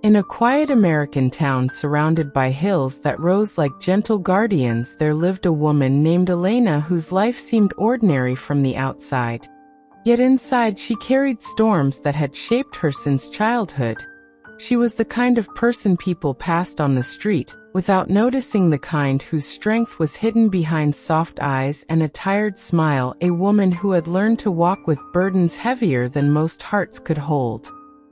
In a quiet American town surrounded by hills that rose like gentle guardians, there lived a woman named Elena whose life seemed ordinary from the outside. Yet inside she carried storms that had shaped her since childhood. She was the kind of person people passed on the street, without noticing, the kind whose strength was hidden behind soft eyes and a tired smile, a woman who had learned to walk with burdens heavier than most hearts could hold.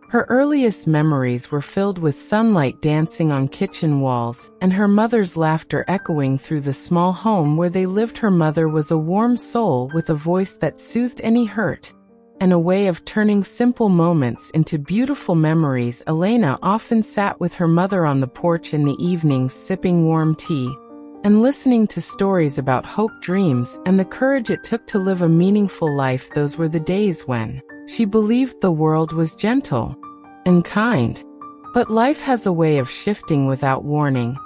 Her earliest memories were filled with sunlight dancing on kitchen walls, and her mother's laughter echoing through the small home where they lived. Her mother was a warm soul with a voice that soothed any hurt, and a way of turning simple moments into beautiful memories. Elena often sat with her mother on the porch in the evenings, sipping warm tea, and listening to stories about hope, dreams, and the courage it took to live a meaningful life. Those were the days when she believed the world was gentle and kind. But life has a way of shifting without warning.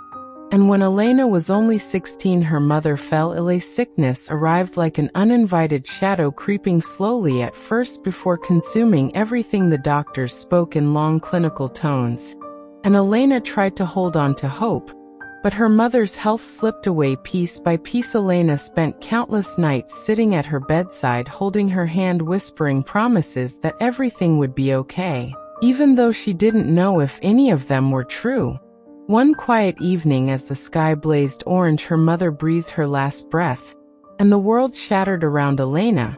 And when Elena was only 16, her mother fell ill. A sickness arrived like an uninvited shadow, creeping slowly at first before consuming everything. The doctors spoke in long clinical tones, and Elena tried to hold on to hope. But her mother's health slipped away piece by piece. Elena spent countless nights sitting at her bedside, holding her hand, whispering promises that everything would be okay, even though she didn't know if any of them were true. One quiet evening, as the sky blazed orange, her mother breathed her last breath, and the world shattered around Elena.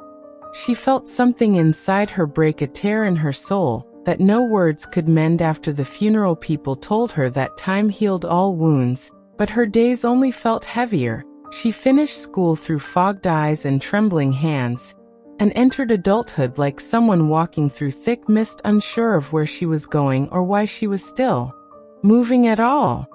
She felt something inside her break, a tear in her soul that no words could mend. After the funeral, people told her that time healed all wounds, but her days only felt heavier. She finished school through fogged eyes and trembling hands, and entered adulthood like someone walking through thick mist, unsure of where she was going or why she was still moving at all.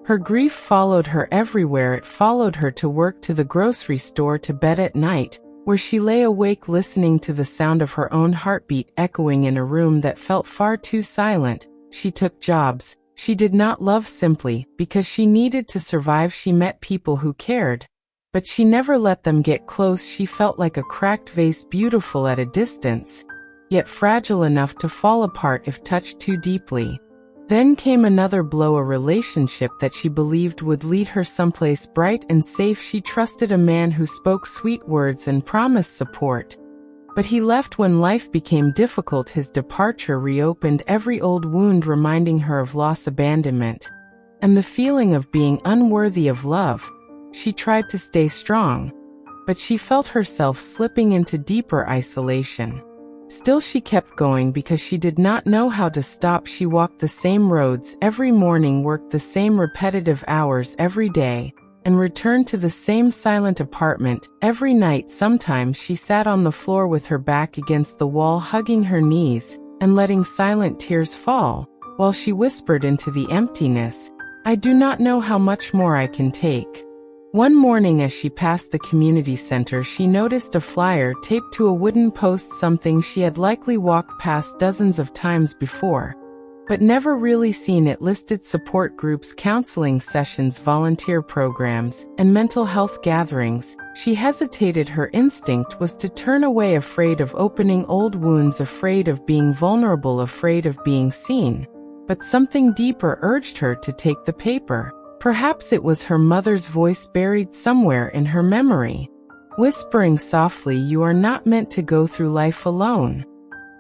Her grief followed her everywhere. It followed her to work, to the grocery store, to bed at night, where she lay awake listening to the sound of her own heartbeat echoing in a room that felt far too silent. She took jobs she did not love simply because she needed to survive. She met people who cared, but she never let them get close. She felt like a cracked vase, beautiful at a distance, yet fragile enough to fall apart if touched too deeply. Then came another blow, a relationship that she believed would lead her someplace bright and safe. She trusted a man who spoke sweet words and promised support, but he left when life became difficult. His departure reopened every old wound, reminding her of loss, abandonment, and the feeling of being unworthy of love. She tried to stay strong, but she felt herself slipping into deeper isolation. Still, she kept going because she did not know how to stop. She walked the same roads every morning, worked the same repetitive hours every day, and returned to the same silent apartment every night. Sometimes she sat on the floor with her back against the wall, hugging her knees and letting silent tears fall, while she whispered into the emptiness, "I do not know how much more I can take." One morning, as she passed the community center, she noticed a flyer taped to a wooden post, something she had likely walked past dozens of times before, but never really seen. It listed support groups, counseling sessions, volunteer programs, and mental health gatherings. She hesitated. Her instinct was to turn away, afraid of opening old wounds, afraid of being vulnerable, afraid of being seen. But something deeper urged her to take the paper. Perhaps it was her mother's voice buried somewhere in her memory, whispering softly, "You are not meant to go through life alone."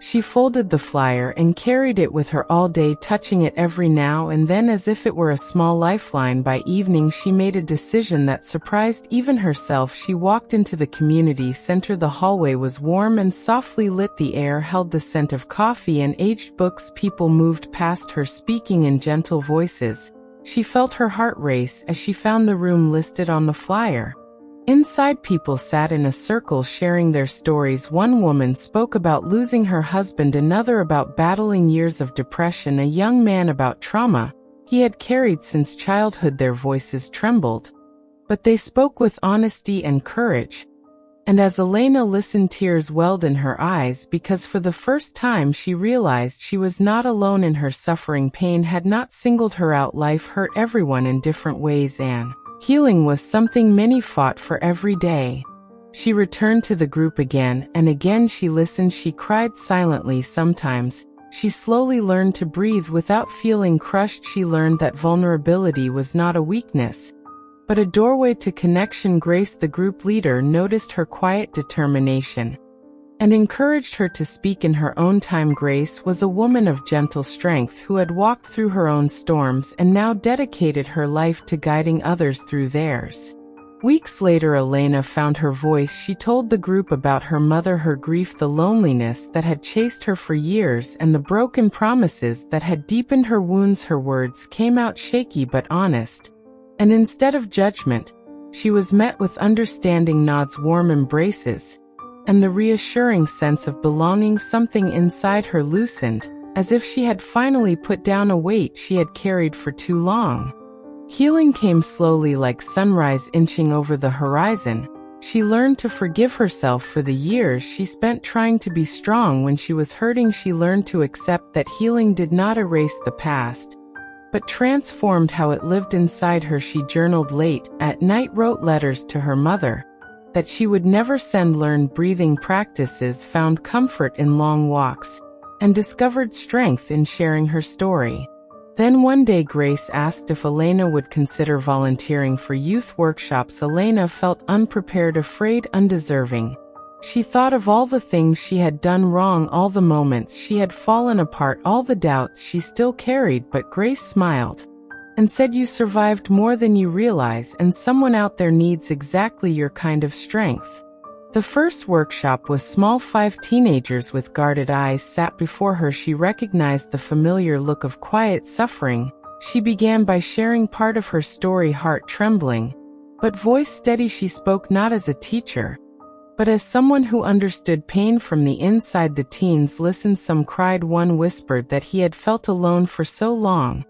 She folded the flyer and carried it with her all day, touching it every now and then as if it were a small lifeline. By evening, she made a decision that surprised even herself. She walked into the community center. The hallway was warm and softly lit. The air held the scent of coffee and aged books. People moved past her, speaking in gentle voices. She felt her heart race as she found the room listed on the flyer. Inside, people sat in a circle sharing their stories. One woman spoke about losing her husband, another about battling years of depression, a young man about trauma he had carried since childhood. Their voices trembled, but they spoke with honesty and courage. And as Elena listened, tears welled in her eyes, because for the first time she realized she was not alone in her suffering. Pain had not singled her out. Life hurt everyone in different ways, and healing was something many fought for every day. She returned to the group again and again. She listened, she cried silently sometimes, She slowly learned to breathe without feeling crushed. She learned that vulnerability was not a weakness, but a doorway to connection. Grace, the group leader, noticed her quiet determination and encouraged her to speak in her own time. Grace was a woman of gentle strength who had walked through her own storms and now dedicated her life to guiding others through theirs. Weeks later, Elena found her voice. She told the group about her mother, her grief, the loneliness that had chased her for years, and the broken promises that had deepened her wounds. Her words came out shaky but honest, and instead of judgment, she was met with understanding, nods, warm embraces, and the reassuring sense of belonging. Something inside her loosened, as if she had finally put down a weight she had carried for too long. Healing came slowly, like sunrise inching over the horizon. She learned to forgive herself for the years she spent trying to be strong when she was hurting. She learned to accept that healing did not erase the past, but transformed how it lived inside her. She journaled late at night, wrote letters to her mother that she would never send, learned breathing practices, found comfort in long walks, and discovered strength in sharing her story. Then one day, Grace asked if Elena would consider volunteering for youth workshops. Elena felt unprepared, afraid, undeserving. She thought of all the things she had done wrong, all the moments she had fallen apart, all the doubts she still carried. But Grace smiled and said, "You survived more than you realize, and someone out there needs exactly your kind of strength." The first workshop was small. 5 teenagers with guarded eyes sat before her. She recognized the familiar look of quiet suffering. She began by sharing part of her story, heart trembling, but voice steady. She spoke not as a teacher, but as someone who understood pain from the inside. The teens listened. Some cried, one whispered that he had felt alone for so long,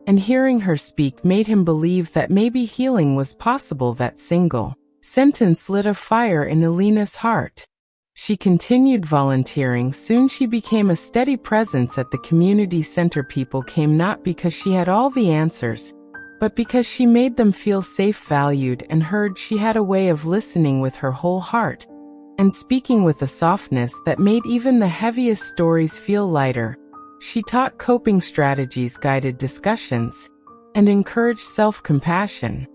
and hearing her speak made him believe that maybe healing was possible. That single sentence lit a fire in Elena's heart. She continued volunteering. Soon she became a steady presence at the community center. People came not because she had all the answers, but because she made them feel safe, valued, and heard. She had a way of listening with her whole heart and speaking with a softness that made even the heaviest stories feel lighter. She taught coping strategies, guided discussions, and encouraged self-compassion.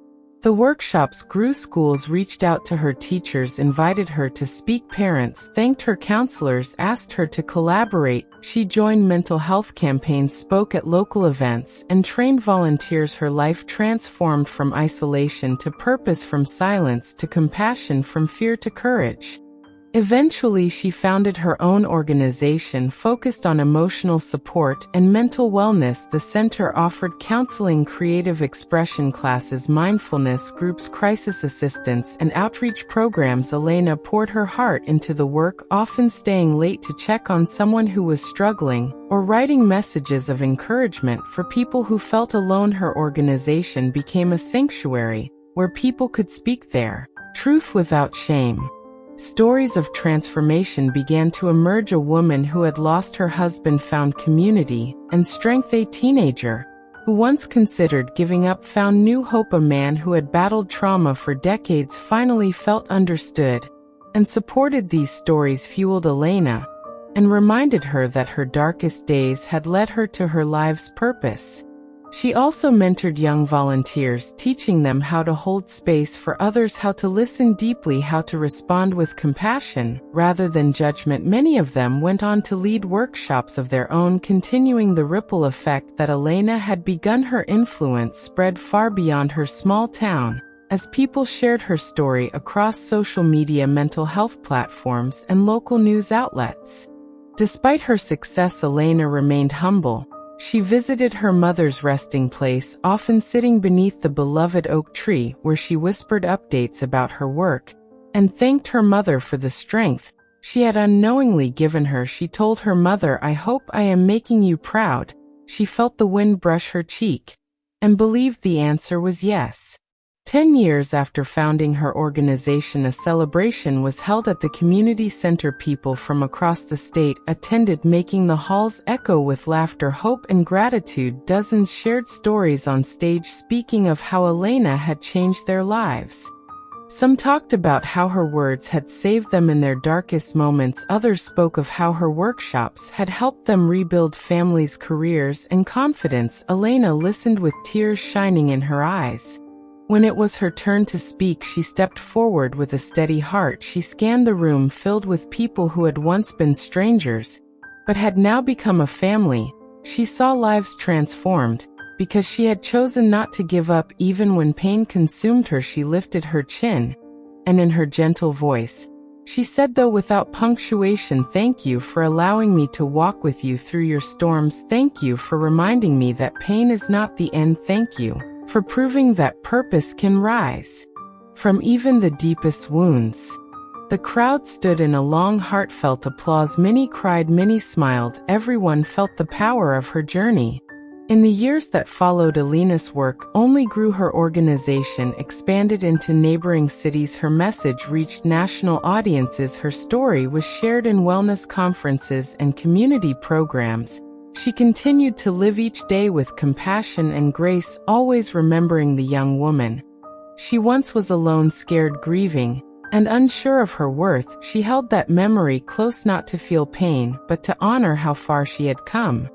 The workshops grew. Schools reached out to her, teachers invited her to speak, parents thanked her, counselors asked her to collaborate. She joined mental health campaigns, spoke at local events, and trained volunteers. Her life transformed from isolation to purpose, from silence to compassion, from fear to courage. Eventually, she founded her own organization focused on emotional support and mental wellness. The center offered counseling, creative expression classes, mindfulness groups, crisis assistance, and outreach programs. Elena poured her heart into the work, often staying late to check on someone who was struggling, or writing messages of encouragement for people who felt alone. Her organization became a sanctuary where people could speak their truth without shame. Stories of transformation began to emerge. A woman who had lost her husband found community and strength. A teenager who once considered giving up found new hope. A man who had battled trauma for decades finally felt understood and supported. These stories fueled Elena and reminded her that her darkest days had led her to her life's purpose. She also mentored young volunteers, teaching them how to hold space for others, how to listen deeply, how to respond with compassion rather than judgment. Many of them went on to lead workshops of their own, continuing the ripple effect that Elena had begun. Her influence spread far beyond her small town, as people shared her story across social media, mental health platforms, and local news outlets. Despite her success, Elena remained humble. She visited her mother's resting place, often sitting beneath the beloved oak tree, where she whispered updates about her work and thanked her mother for the strength she had unknowingly given her. She told her mother, "I hope I am making you proud." She felt the wind brush her cheek and believed the answer was yes. 10 years after founding her organization, a celebration was held at the community center. People from across the state attended, making the halls echo with laughter, hope, and gratitude. Dozens shared stories on stage, speaking of how Elena had changed their lives. Some talked about how her words had saved them in their darkest moments. Others spoke of how her workshops had helped them rebuild families, careers, and confidence. Elena listened with tears shining in her eyes. When it was her turn to speak, she stepped forward with a steady heart. She scanned the room filled with people who had once been strangers, but had now become a family. She saw lives transformed, because she had chosen not to give up even when pain consumed her. She lifted her chin, and in her gentle voice, she said, though without punctuation, "Thank you for allowing me to walk with you through your storms. Thank you for reminding me that pain is not the end. Thank you for proving that purpose can rise from even the deepest wounds." The crowd stood in a long, heartfelt applause. Many cried, many smiled. Everyone felt the power of her journey. In the years that followed, Elena's work only grew. Her organization expanded into neighboring cities. Her message reached national audiences. Her story was shared in wellness conferences and community programs. She continued to live each day with compassion and grace, always remembering the young woman she once was, alone, scared, grieving, and unsure of her worth. She held that memory close, not to feel pain, but to honor how far she had come.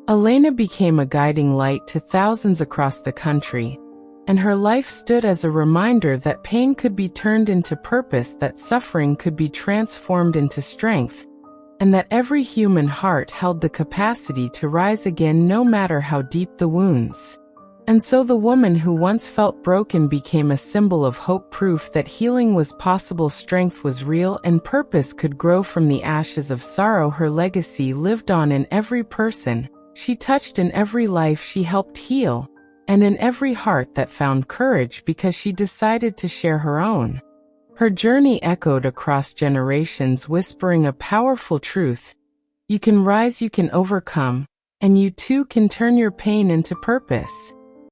Elena became a guiding light to thousands across the country, and her life stood as a reminder that pain could be turned into purpose, that suffering could be transformed into strength, and that every human heart held the capacity to rise again, no matter how deep the wounds. And so the woman who once felt broken became a symbol of hope, proof that healing was possible, strength was real, and purpose could grow from the ashes of sorrow. Her legacy lived on in every person she touched, in every life she helped heal, and in every heart that found courage because she decided to share her own. Her journey echoed across generations, whispering a powerful truth: you can rise, you can overcome, and you too can turn your pain into purpose.